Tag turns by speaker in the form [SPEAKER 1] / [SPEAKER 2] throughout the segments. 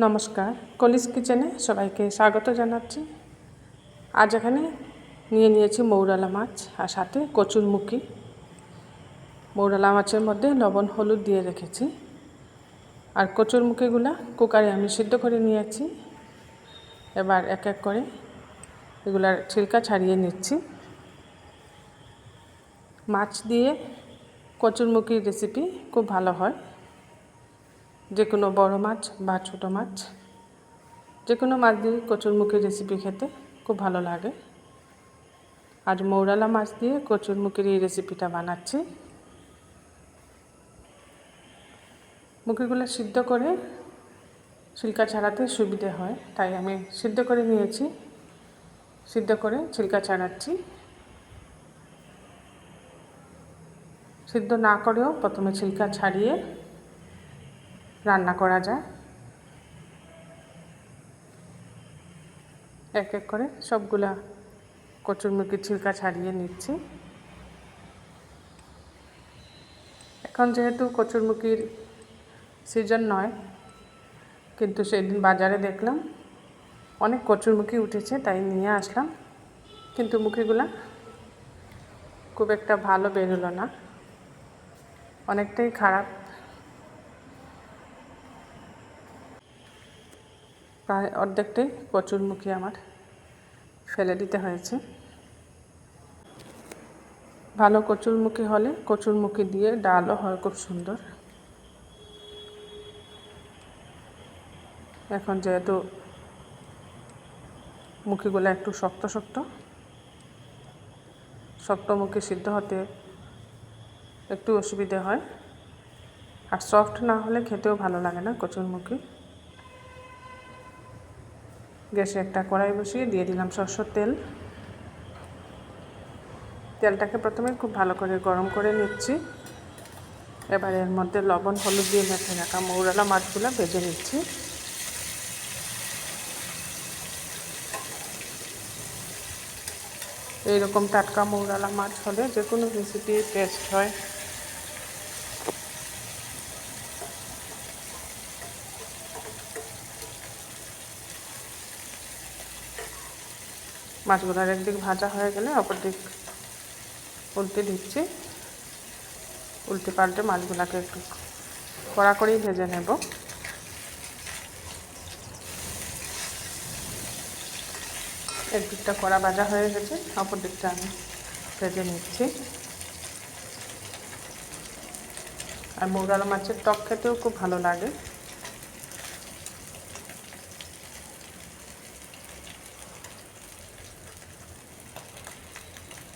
[SPEAKER 1] নমস্কার, কলিস কিচেনে সবাইকে স্বাগত জানাচ্ছি। আজ এখানে নিয়েছি মৌরালা মাছ আর সাথে কচুরমুখী। মৌরালা মাছের মধ্যে লবণ হলুদ দিয়ে রেখেছি, আর কচুরমুখীগুলো কুকারে আমি সিদ্ধ করে নিয়েছি। এবার এক এক করে এগুলার ছিলকা ছাড়িয়ে নিচ্ছি। মাছ দিয়ে কচুরমুখীর রেসিপি খুব ভালো হয়। যে কোনো বড় মাছ বা ছোটো মাছ, যে কোনো মাছ দিয়ে কচুরমুখীর রেসিপি খেতে খুব ভালো লাগে। আজ মৌরালা মাছ দিয়ে কচুরমুখীর এই রেসিপিটা বানাচ্ছি। মুখীগুলো সিদ্ধ করে ছিলকা ছাড়াতে সুবিধে হয়, তাই আমি সিদ্ধ করে নিয়েছি। সিদ্ধ করে ছিলকা ছাড়াচ্ছি। সিদ্ধ না করেও প্রথমে ছিলকা ছাড়িয়ে রান্না করা যায়। এক এক করে সবগুলা কচুরমুখীর ছিলকা ছাড়িয়ে নিচ্ছি। এখন যেহেতু কচুরমুখীর সিজন নয়, কিন্তু সেদিন বাজারে দেখলাম অনেক কচুরমুখী উঠেছে, তাই নিয়ে আসলাম। কিন্তু মুখীগুলা খুব একটা ভালো বেরোলো না, অনেকটাই খারাপ। প্রায় অর্ধেকটাই কচুরমুখী আমার ফেলে দিতে হয়েছে। ভালো কচুরমুখী হলে কচুরমুখী দিয়ে ডালও হয় খুব সুন্দর। এখন যেহেতু মুখীগুলো একটু শক্ত শক্ত মুখী সিদ্ধ হতে একটু অসুবিধে হয়, আর সফট না হলে খেতেও ভালো লাগে না কচুরমুখী। গ্যাসে একটা কড়াই বসিয়ে দিয়ে দিলাম সরষের তেল। তেলটাকে প্রথমে খুব ভালো করে গরম করে নিচ্ছি। এবার এর মধ্যে লবণ হলুদ দিয়ে মেখে রাখা মৌরালা মাছগুলো ভেজে নিচ্ছি। এইরকম টাটকা মৌরালা মাছ হলে যে কোনো রেসিপি টেস্ট হয়। মাছগুলোর একদিক ভাজা হয়ে গেলে অপর দিক উল্টে দিচ্ছি। উল্টে পাল্টে মাছগুলোকে একটু কড়া করেই ভেজে নেব। একদিকটা কড়া ভাজা হয়ে গেছে, অপর দিকটা আমি ভেজে নিচ্ছি। আর মৌরালা মাছের টক খেতেও খুব ভালো লাগে।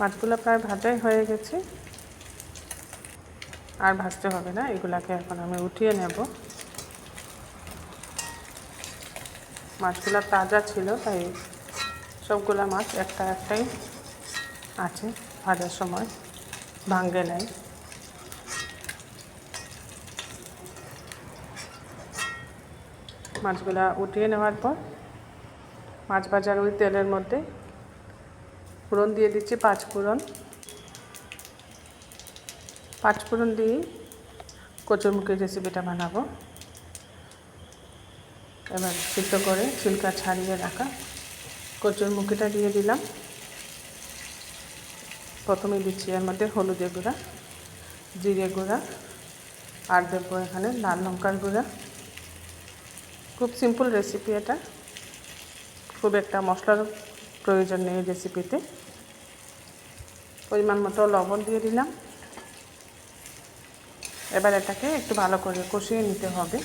[SPEAKER 1] মাছগুলো প্রায় ভাজাই হয়ে গেছে, আর ভাজতে হবে না। এগুলাকে এখন আমি উঠিয়ে নেব। মাছগুলো তাজা ছিল, তাই সবগুলা মাছ একটাই আছে, ভাজার সময় ভাঙে নাই। মাছগুলা উঠিয়ে নেওয়ার পর মাছ ভাজার ওই তেলের মধ্যে ফোড়ন দিয়ে দিচ্ছি পাঁচ ফোড়ন দিয়ে কচুরমুখীর রেসিপিটা বানাবো। এবার সিদ্ধ করে ছিলকা ছাড়িয়ে রাখা কচুরমুখীটা দিয়ে দিলাম। প্রথমে দিচ্ছি এর মধ্যে হলুদের গুঁড়া, জিরে গুঁড়া, আর দেবো এখানে লাল লঙ্কার গুঁড়া। খুব সিম্পল রেসিপি এটা, খুব একটা মশলার প্রয়োজন নেই রেসিপিতে। পরিমাণ মতো লবণ দিয়ে দিলাম। এবার এটাকে একটু ভালো করে কষিয়ে নিতে হবে।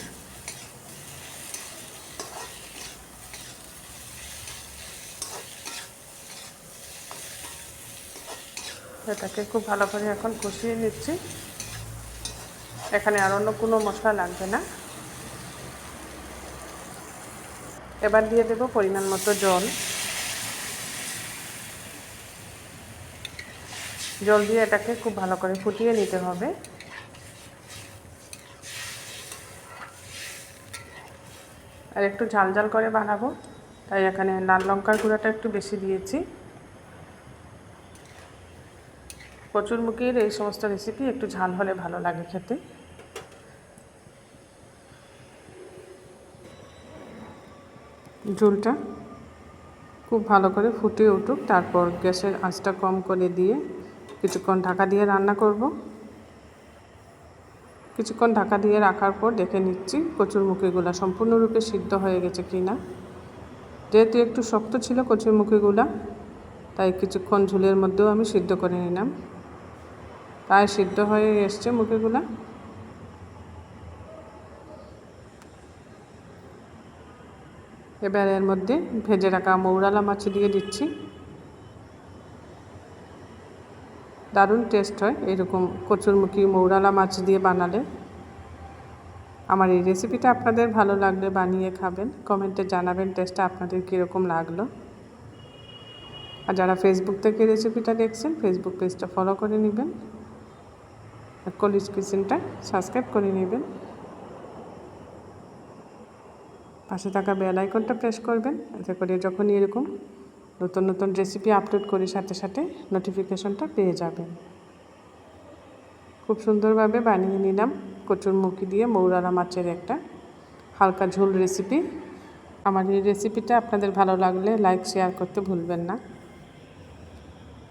[SPEAKER 1] এটাকে খুব ভালো করে এখন কষিয়ে নিচ্ছি। এখানে আর অন্য কোনো মশলা লাগবে না। এবার দিয়ে দেব পরিমাণ মতো জল। জল দিয়ে এটাকে খুব ভালো করে ফুটিয়ে নিতে হবে। আর একটু ঝাল করে বানাবো, তাই এখানে লাল লঙ্কার গুঁড়াটা একটু বেশি দিয়েছি। কচুরমুখীর এই সমস্ত রেসিপি একটু ঝাল হলে ভালো লাগে খেতে। ঝোলটা খুব ভালো করে ফুটে উঠুক, তারপর গ্যাসের আঁচটা কম করে দিয়ে কিছুক্ষণ ঢাকা দিয়ে রান্না করব। কিছুক্ষণ ঢাকা দিয়ে রাখার পর দেখে নিচ্ছি কচুরমুখিগুলো সম্পূর্ণরূপে সিদ্ধ হয়ে গেছে কিনা। যেহেতু একটু শক্ত ছিল কচুরমুখিগুলো, তাই কিছুক্ষণ ঝোলের মধ্যেও আমি সিদ্ধ করে নিলাম। প্রায় সিদ্ধ হয়ে এসছে মুখিগুলো। এবার এর মধ্যে ভেজে রাখা মৌরালা মাছ দিয়ে দিচ্ছি। দারুণ টেস্ট হয় এরকম কচুরমুখী মৌরালা মাছ দিয়ে বানালে। আমার এই রেসিপিটা আপনাদের ভালো লাগলে বানিয়ে খাবেন, কমেন্টে জানাবেন টেস্টটা আপনাদের কীরকম লাগলো। আর যারা ফেসবুক থেকে রেসিপিটা দেখছেন, ফেসবুক পেজটা ফলো করে নেবেন, আর কলিজ কিচেনটা সাবস্ক্রাইব করে নেবেন। পাশে থাকা বেল আইকনটা প্রেস করবেন, এতে করে যখনই এরকম নতুন নতুন রেসিপি আপলোড করি সাথে সাথে নোটিফিকেশনটা পেয়ে যাবেন। খুব সুন্দরভাবে বানিয়ে নিলাম কচুরমুখী দিয়ে মৌরালা মাছের একটা হালকা ঝোল রেসিপি। আমার এই রেসিপিটা আপনাদের ভালো লাগলে লাইক শেয়ার করতে ভুলবেন না।